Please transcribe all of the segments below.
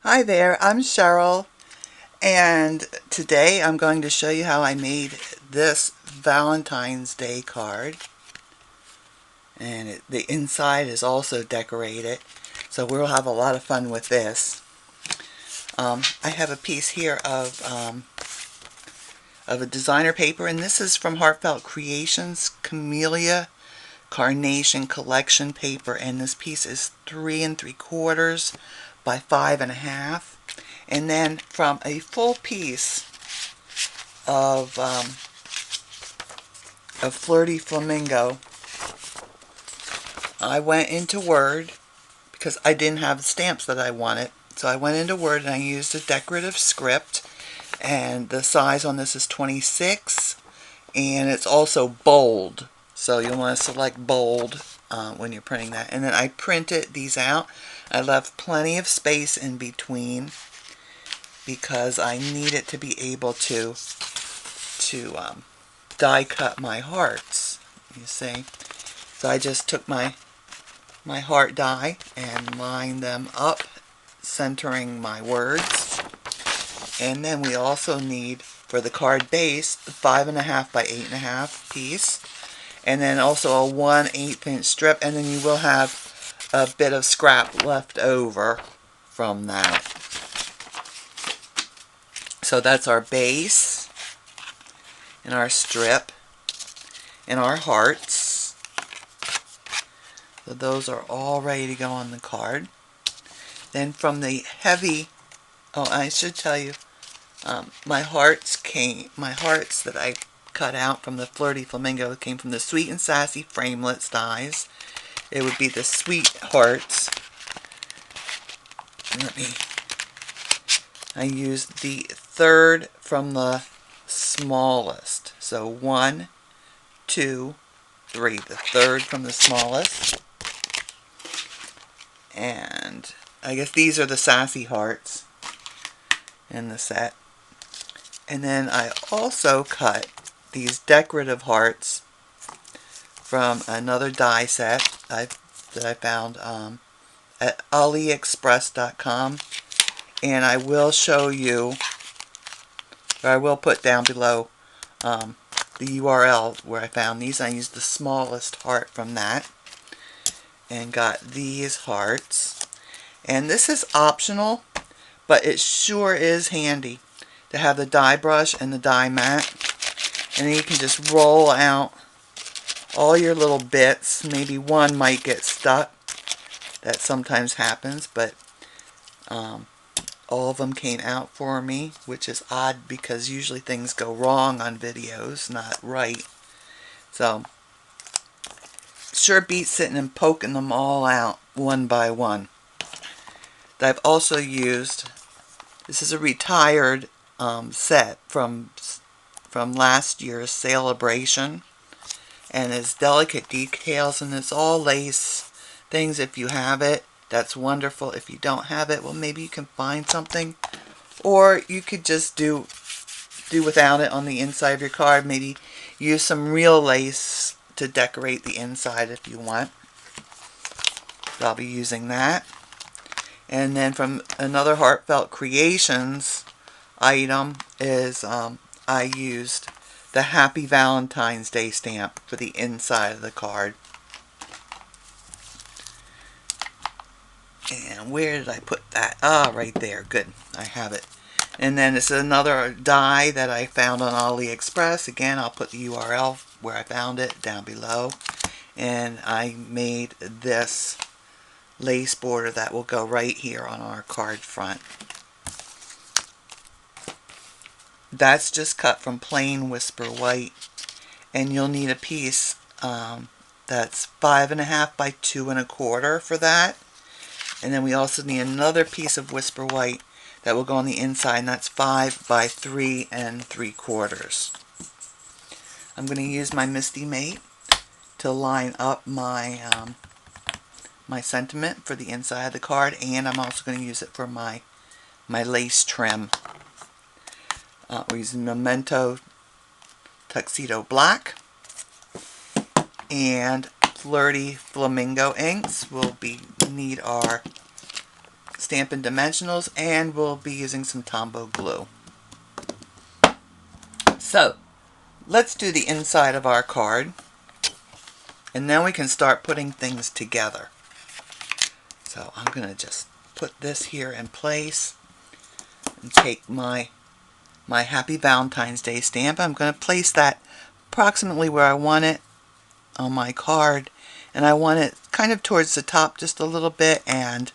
Hi there, I'm Cheryl, and today I'm going to show you how I made this Valentine's Day card. And the inside is also decorated, so we'll have a lot of fun with this. I have a piece here of a designer paper, and this is from Heartfelt Creations, Camilia Carnation collection paper, and this piece is 3 3/4 by 5 1/2. And then from a full piece of Flirty Flamingo, I went into Word because I didn't have the stamps that I wanted. So I went into Word and I used a decorative script, and the size on this is 26, and it's also bold. So you'll want to select bold when you're printing that. And then I printed these out. I left plenty of space in between because I needed to be able to die cut my hearts, you see. So I just took my heart die and lined them up, centering my words. And then we also need, for the card base, 5 1/2 by 8 1/2 piece, and then also a 1/8 inch strip, and then you will have a bit of scrap left over from that. So that's our base, and our strip, and our hearts. So those are all ready to go on the card. Then from the heavy, oh, I should tell you, my hearts that I cut out from the Flirty Flamingo came from the Sweet and Sassy Framelits dies. It would be the sweet hearts. I used the third from the smallest. So 1, 2, 3. The third from the smallest. And I guess these are the sassy hearts in the set. And then I also cut these decorative hearts from another die set that I found at LLiquid.com. And I will show you, or I will put down below the URL where I found these. I used the smallest heart from that and got these hearts. And this is optional, but it sure is handy to have the die brush and the die mat. And then you can just roll out all your little bits. Maybe one might get stuck. That sometimes happens, but all of them came out for me, which is odd because usually things go wrong on videos, not right. So, sure beats sitting and poking them all out one by one. I've also used, this is a retired set from last year's celebration, and it's delicate decals, and it's all lace things. If you have it, that's wonderful. If you don't have it, well, maybe you can find something, or you could just do without it on the inside of your card. Maybe use some real lace to decorate the inside if you want. So I'll be using that. And then from another Heartfelt Creations item is I used the Happy Valentine's Day stamp for the inside of the card. And where did I put that? Ah, right there. Good. I have it. And then this is another die that I found on AliExpress. Again, I'll put the URL where I found it down below. And I made this lace border that will go right here on our card front. That's just cut from plain Whisper White. And you'll need a piece that's 5 1/2 by 2 1/4 for that. And then we also need another piece of Whisper White that will go on the inside, and that's 5 by 3 3/4. I'm going to use my Misty Mate to line up my my sentiment for the inside of the card, and I'm also going to use it for my lace trim. We're using Memento Tuxedo Black and Flirty Flamingo inks. We'll need our Stampin Dimensionals, and we'll be using some Tombow glue. So, let's do the inside of our card, and then we can start putting things together. So I'm going to just put this here in place and take my Happy Valentine's Day stamp. I'm going to place that approximately where I want it on my card, and I want it kind of towards the top just a little bit and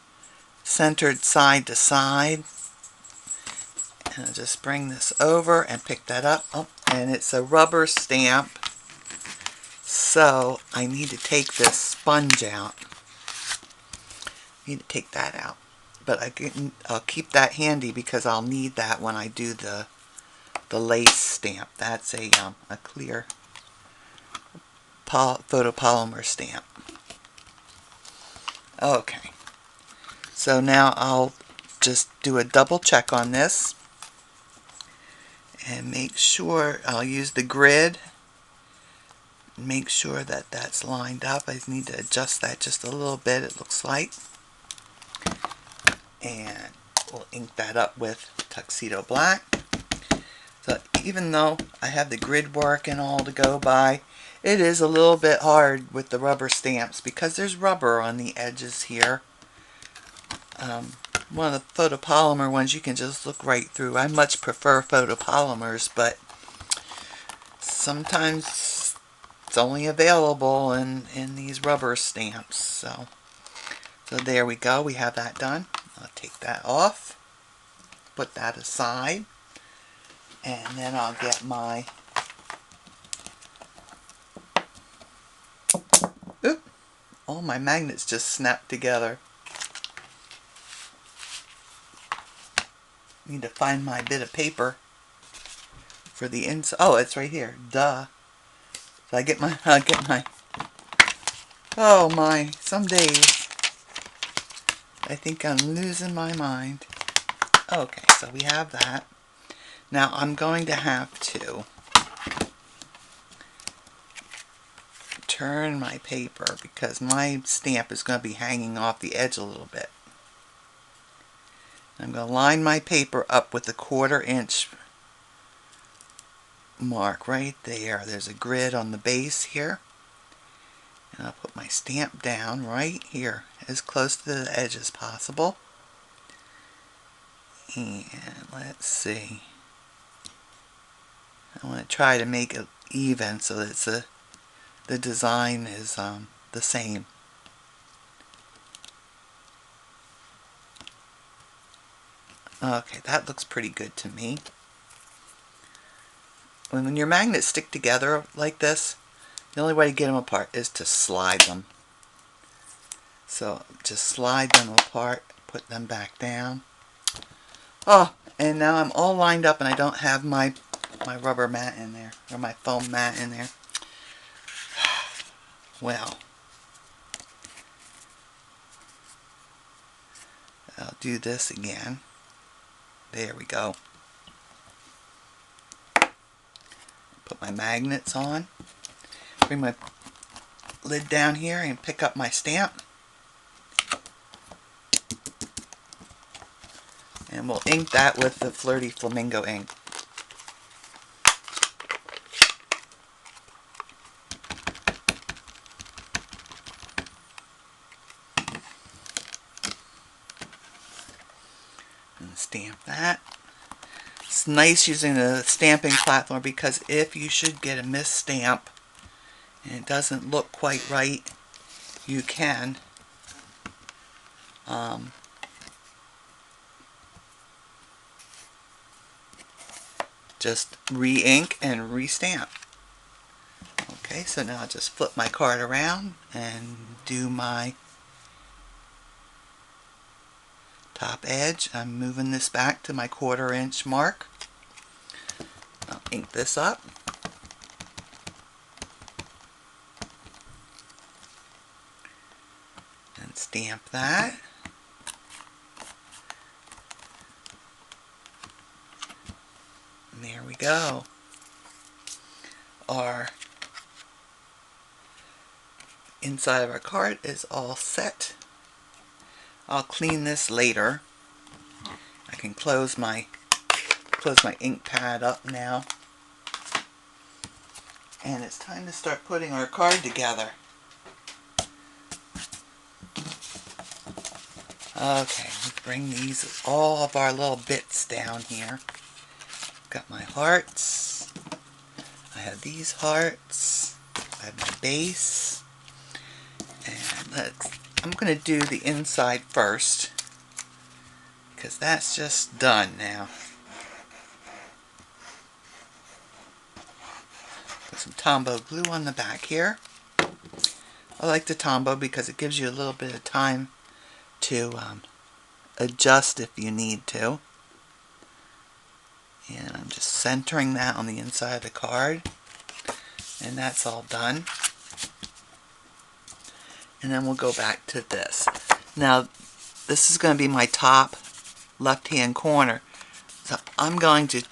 centered side to side. And I'll just bring this over and pick that up. Oh, and it's a rubber stamp, so I need to take this sponge out. Need to take that out, but I'll keep that handy because I'll need that when I do the lace stamp. That's a clear photopolymer stamp. Okay, so now I'll just do a double check on this and make sure I'll use the grid. Make sure that that's lined up. I need to adjust that just a little bit, it looks like. And we'll ink that up with Tuxedo Black. So even though I have the grid work and all to go by, it is a little bit hard with the rubber stamps because there's rubber on the edges here. One of the photopolymer ones you can just look right through. I much prefer photopolymers, but sometimes it's only available in these rubber stamps. So there we go. We have that done. I'll take that off, put that aside, and then I'll get my all my magnets just snapped together. Need to find my bit of paper for the inside. Oh, it's right here. Duh. So I get my oh my, some days I think I'm losing my mind. Okay, so we have that. Now I'm going to have to turn my paper because my stamp is going to be hanging off the edge a little bit. I'm going to line my paper up with the 1/4 inch mark right there. There's a grid on the base here. And I'll put my stamp down right here as close to the edge as possible. And let's see. I want to try to make it even so that the design is the same. Okay, that looks pretty good to me. When your magnets stick together like this, the only way to get them apart is to slide them. So just slide them apart, put them back down. Oh, and now I'm all lined up and I don't have my rubber mat in there, or my foam mat in there. Well, I'll do this again. There we go. Put my magnets on. Bring my lid down here and pick up my stamp. And we'll ink that with the Flirty Flamingo ink. And stamp that. It's nice using the stamping platform because if you should get a misstamp and it doesn't look quite right, you can just re-ink and re-stamp. Okay, so now I'll just flip my card around and do my top edge. I'm moving this back to my 1/4 inch mark. I'll ink this up. And stamp that. And there we go. Our inside of our card is all set. I'll clean this later. I can close my ink pad up now. And it's time to start putting our card together. Okay, let's bring all of our little bits down here. Got my hearts. I have these hearts. I have my base. And I'm going to do the inside first, because that's just done now. Put some Tombow glue on the back here. I like the Tombow because it gives you a little bit of time to adjust if you need to. And I'm just centering that on the inside of the card. And that's all done. And then we'll go back to this. Now, this is going to be my top left-hand corner. So I'm going to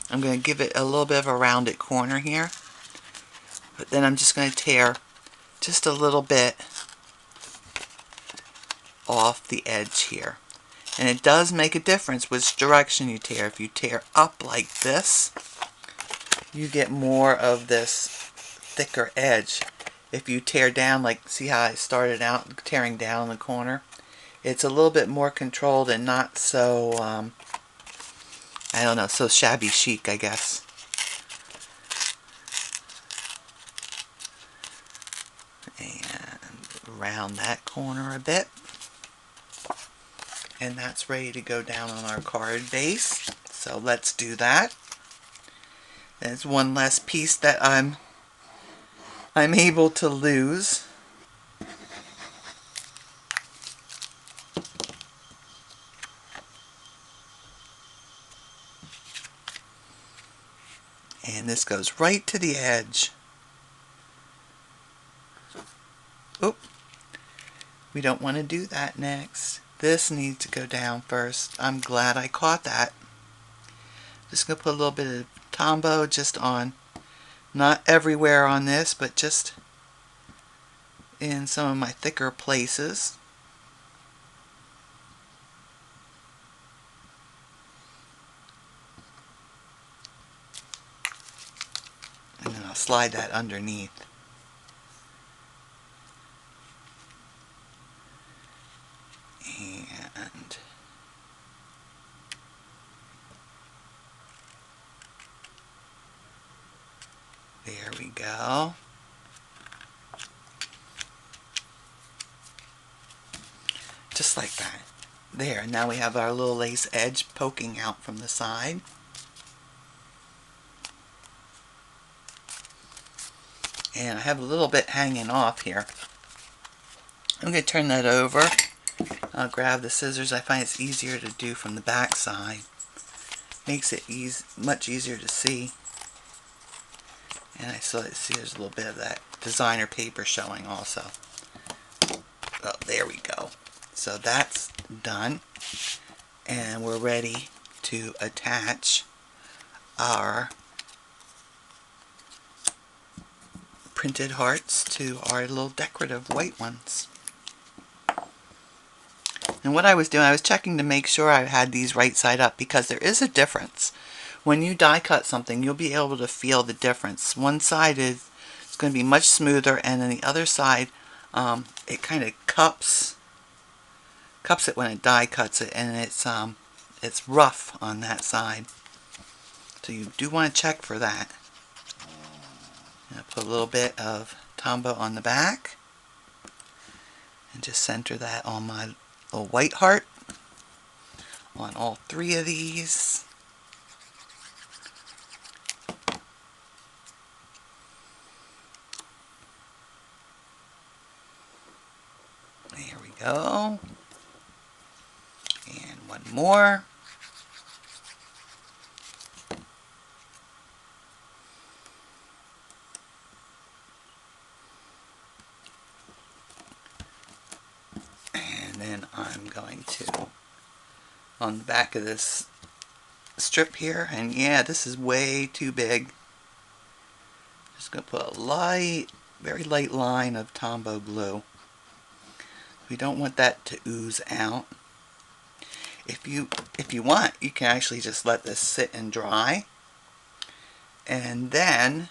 I'm going to give it a little bit of a rounded corner here. But then I'm just going to tear just a little bit off the edge here. And it does make a difference which direction you tear. If you tear up like this, you get more of this thicker edge. If you tear down, like, see how I started out tearing down the corner? It's a little bit more controlled and not so, I don't know, so shabby chic, I guess. And round that corner a bit. And that's ready to go down on our card base. So let's do that. There's one less piece that I'm able to lose. And this goes right to the edge. Oop. We don't want to do that next. This needs to go down first. I'm glad I caught that. Just going to put a little bit of Tombow just on, not everywhere on this, but just in some of my thicker places. And then I'll slide that underneath. And there we go. Just like that. There, now we have our little lace edge poking out from the side. And I have a little bit hanging off here. I'm going to turn that over. I'll grab the scissors. I find it's easier to do from the back side. Makes it much easier to see. And I still see there's a little bit of that designer paper showing also. Oh, there we go. So that's done. And we're ready to attach our printed hearts to our little decorative white ones. And what I was doing, I was checking to make sure I had these right side up, because there is a difference. When you die cut something, you'll be able to feel the difference. One side is going to be much smoother, and then the other side, it kind of cups it when it die cuts it, and it's rough on that side. So you do want to check for that. I'm going to put a little bit of Tombow on the back, and just center that on my little white heart on all three of these. There we go. And one more. And then I'm going to, on the back of this strip here, and yeah, this is way too big. Just going to put a light, very light line of Tombow glue. We don't want that to ooze out. If you want, you can actually just let this sit and dry, and then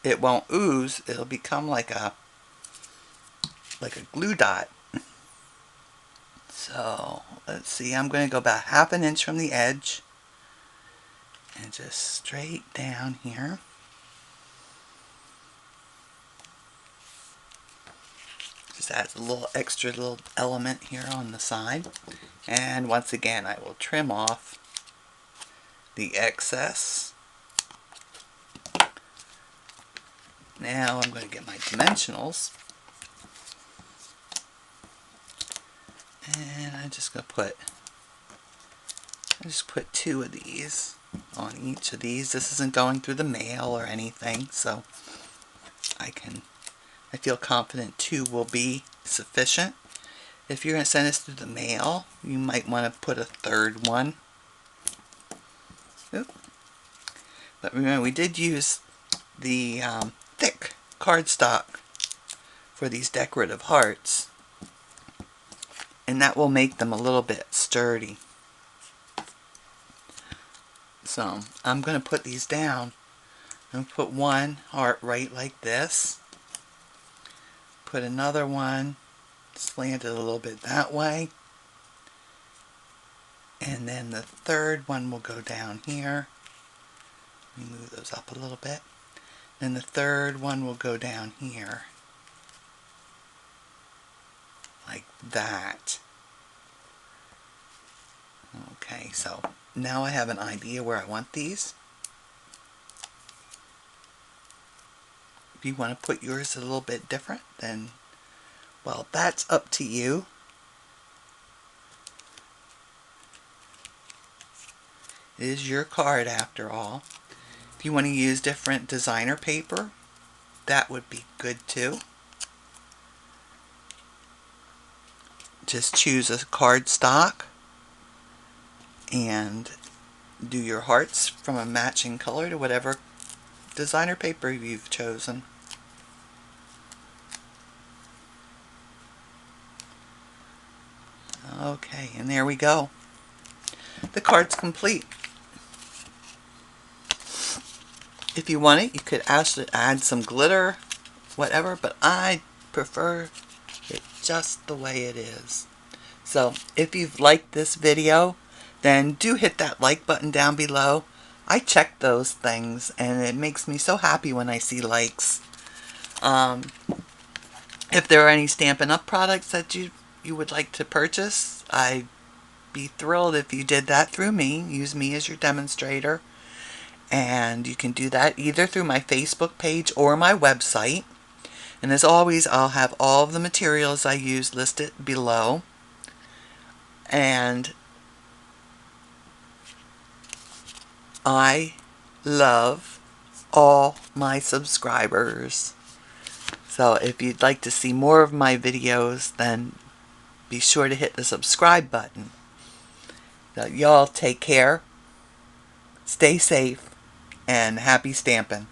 it won't ooze. It'll become like a glue dot. So let's see, I'm going to go about 1/2 inch from the edge and just straight down here. Just adds a little extra little element here on the side. And once again, I will trim off the excess. Now I'm going to get my dimensionals. And I'm just going to put 2 of these on each of these. This isn't going through the mail or anything, so I feel confident 2 will be sufficient. If you're going to send this through the mail, you might want to put a 3rd one. Oop. But remember, we did use the thick cardstock for these decorative hearts, and that will make them a little bit sturdy. So I'm going to put these down. I'm going to put one heart right like this. Put another one slanted a little bit that way. And then the 3rd one will go down here. Let me move those up a little bit. Then the 3rd one will go down here. Like that. Okay, so now I have an idea where I want these. If you want to put yours a little bit different, then, well, that's up to you. It is your card after all. If you want to use different designer paper, that would be good too. Just choose a cardstock and do your hearts from a matching color to whatever designer paper you've chosen. Okay, and there we go. The card's complete. If you want it, you could actually add some glitter, whatever, but I prefer it just the way it is. So if you've liked this video, then do hit that like button down below. I check those things and it makes me so happy when I see likes. If there are any Stampin' Up! Products that you would like to purchase, I'd be thrilled if you did that through me. Use me as your demonstrator. And you can do that either through my Facebook page or my website. And as always, I'll have all of the materials I use listed below. And I love all my subscribers. So if you'd like to see more of my videos, then be sure to hit the subscribe button. So y'all take care, stay safe, and happy stamping.